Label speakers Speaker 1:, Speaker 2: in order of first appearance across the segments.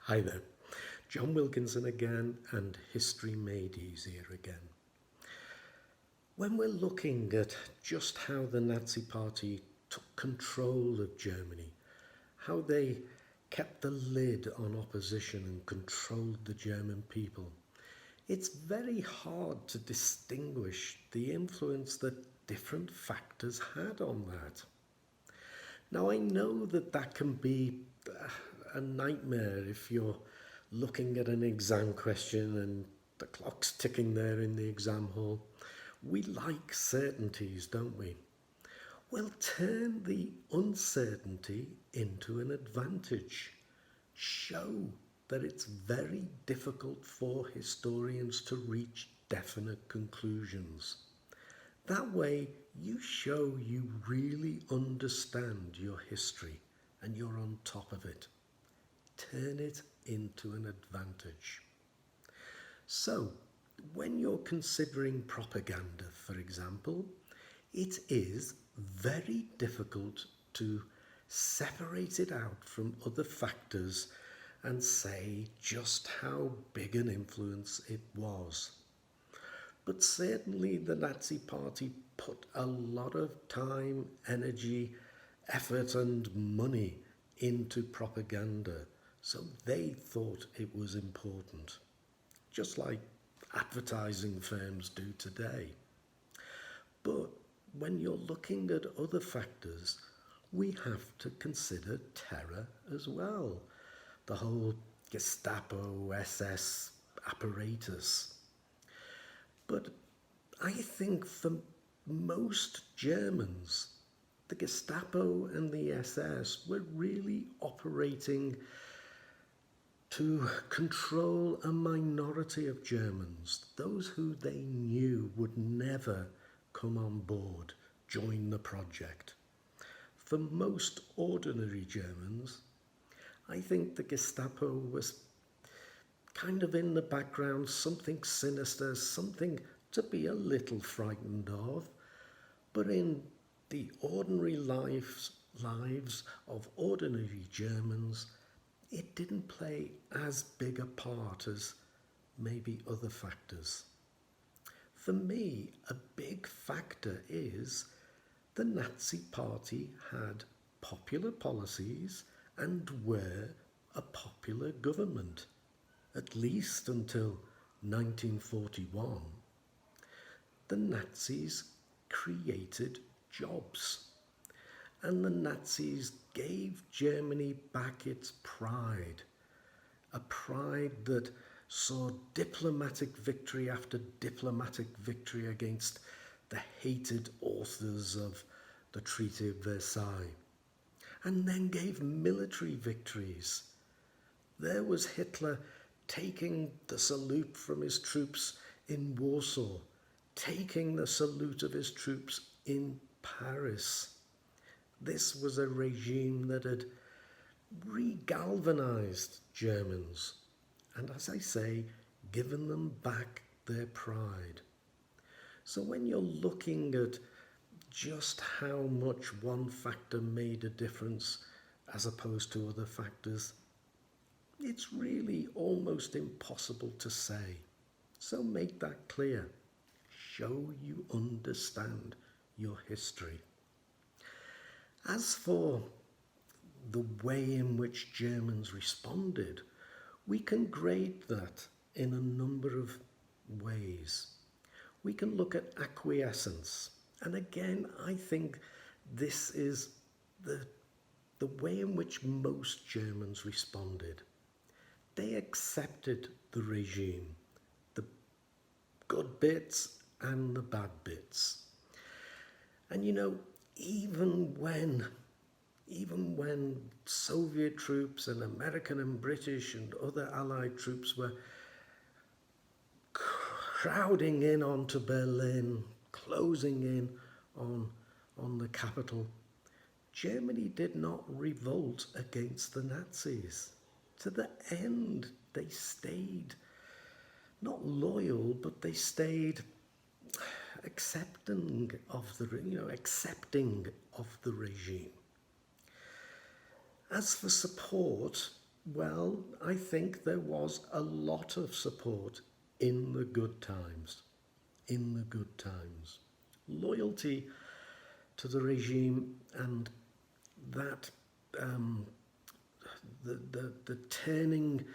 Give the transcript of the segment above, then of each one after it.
Speaker 1: Hi there, John Wilkinson again, and History Made Easier again. When we're looking at just how the Nazi Party took control of Germany, how they kept the lid on opposition and controlled the German people, it's very hard to distinguish the influence that different factors had on that. Now, I know that can be a nightmare if you're looking at an exam question and the clock's ticking there in the exam hall. We like certainties, don't we? Well, turn the uncertainty into an advantage. Show that it's very difficult for historians to reach definite conclusions. That way, you show you really understand your history and you're on top of it. Turn it into an advantage. So, when you're considering propaganda, for example, it is very difficult to separate it out from other factors and say just how big an influence it was. But certainly the Nazi Party put a lot of time, energy, effort and money into propaganda, so they thought it was important, just like advertising firms do today. But when you're looking at other factors, we have to consider terror as well, the whole Gestapo, SS apparatus. But I think for most Germans, the Gestapo and the SS were really operating to control a minority of Germans, those who they knew would never come on board, join the project. For most ordinary Germans, I think the Gestapo was kind of in the background, something sinister, something to be a little frightened of. But in the ordinary lives of ordinary Germans, it didn't play as big a part as maybe other factors. For me, a big factor is the Nazi Party had popular policies and were a popular government, at least until 1941. The Nazis created jobs, and the Nazis gave Germany back its pride, a pride that saw diplomatic victory after diplomatic victory against the hated authors of the Treaty of Versailles, and then gave military victories. There was Hitler taking the salute from his troops in Warsaw, taking the salute of his troops in Paris. This was a regime that had re-galvanized Germans and, as I say, given them back their pride. So when you're looking at just how much one factor made a difference as opposed to other factors, it's really almost impossible to say. So make that clear. Show you understand your history. As for the way in which Germans responded, we can grade that in a number of ways. We can look at acquiescence. And again, I think this is the way in which most Germans responded. They accepted the regime, the good bits and the bad bits. And even when Soviet troops and American and British and other Allied troops were crowding in onto Berlin, closing in on the capital, Germany did not revolt against the Nazis. To the end, they stayed not loyal, but they stayed accepting of the regime. As for support, Well, I think there was a lot of support in the good times. In the good times. Loyalty to the regime and that um, the turning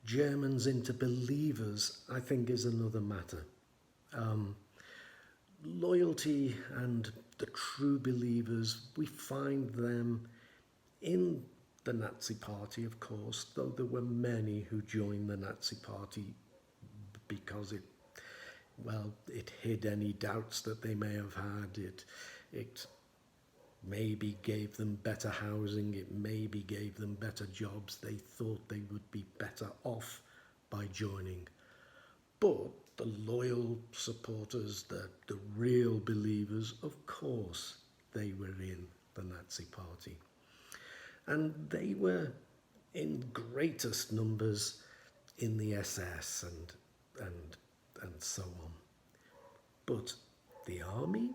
Speaker 1: Germans into believers, I think, is another matter. Um, Loyalty and the true believers, we find them in the Nazi Party, of course, though there were many who joined the Nazi Party because it hid any doubts that they may have had. It maybe gave them better housing, it maybe gave them better jobs. They thought they would be better off by joining. But the loyal supporters, the real believers, of course, they were in the Nazi Party. And they were in greatest numbers in the SS and so on. But the army,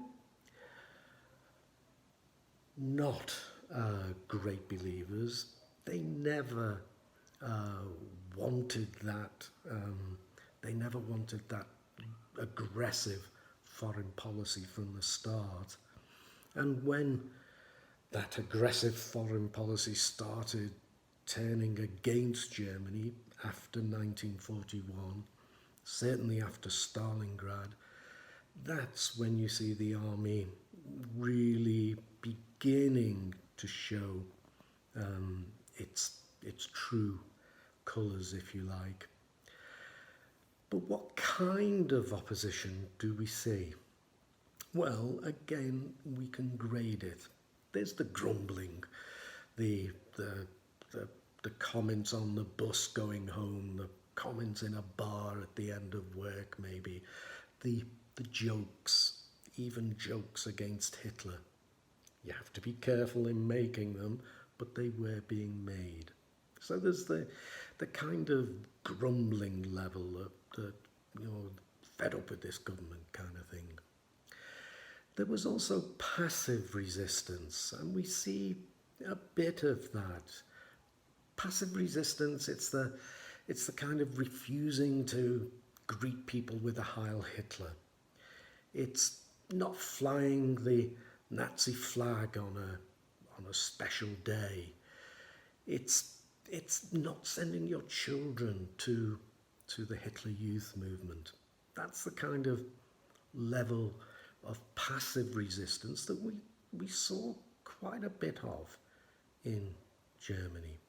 Speaker 1: not great believers. They never wanted that. They never wanted that aggressive foreign policy from the start. And when that aggressive foreign policy started turning against Germany after 1941, certainly after Stalingrad, that's when you see the army really beginning to show its true colours, if you like. But what kind of opposition do we see? Well, again, we can grade it. There's the grumbling, the comments on the bus going home, the comments in a bar at the end of work, maybe, the jokes, even jokes against Hitler. You have to be careful in making them, but they were being made. So there's the kind of grumbling level that fed up with this government kind of thing. There was also passive resistance, and we see a bit of that. Passive resistance, it's the kind of refusing to greet people with a Heil Hitler. It's not flying the Nazi flag on a special day. It's not sending your children to the Hitler Youth movement. That's the kind of level of passive resistance that we saw quite a bit of in Germany.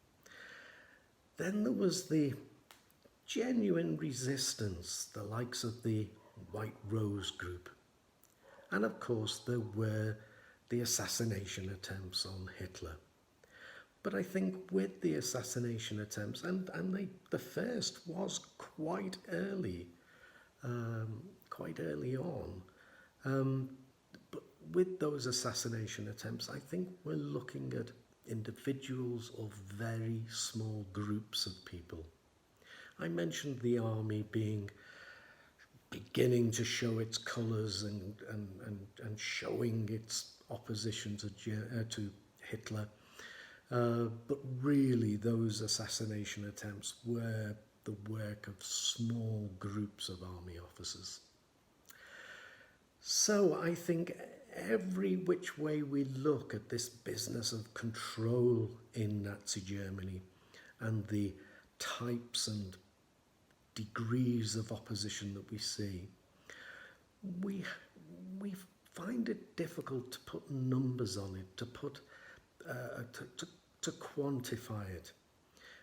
Speaker 1: Then there was the genuine resistance, the likes of the White Rose group. And of course there were the assassination attempts on Hitler. But I think with the assassination attempts, and the first was quite early on, but with those assassination attempts, I think we're looking at individuals or very small groups of people. I mentioned the army beginning to show its colours and showing its opposition to Hitler. But really those assassination attempts were the work of small groups of army officers. So I think every which way we look at this business of control in Nazi Germany and the types and degrees of opposition that we see, we find it difficult to put numbers on it, to quantify it.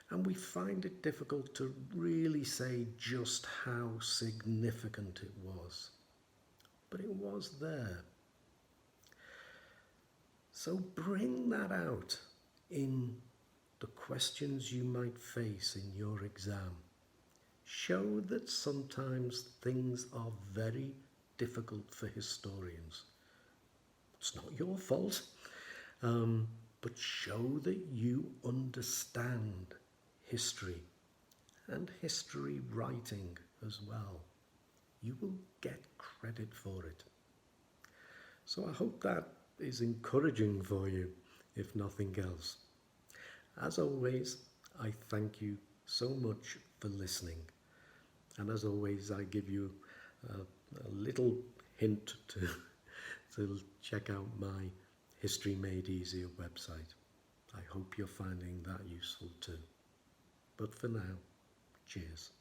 Speaker 1: And we find it difficult to really say just how significant it was. But it was there. So bring that out in the questions you might face in your exam. Show that sometimes things are very difficult for historians. It's not your fault, but show that you understand history and history writing as well. You will get credit for it. So I hope that is encouraging for you, if nothing else. As always, I thank you so much for listening. And as always, I give you a little hint to check out my History Made Easier website. I hope you're finding that useful too. But for now, cheers.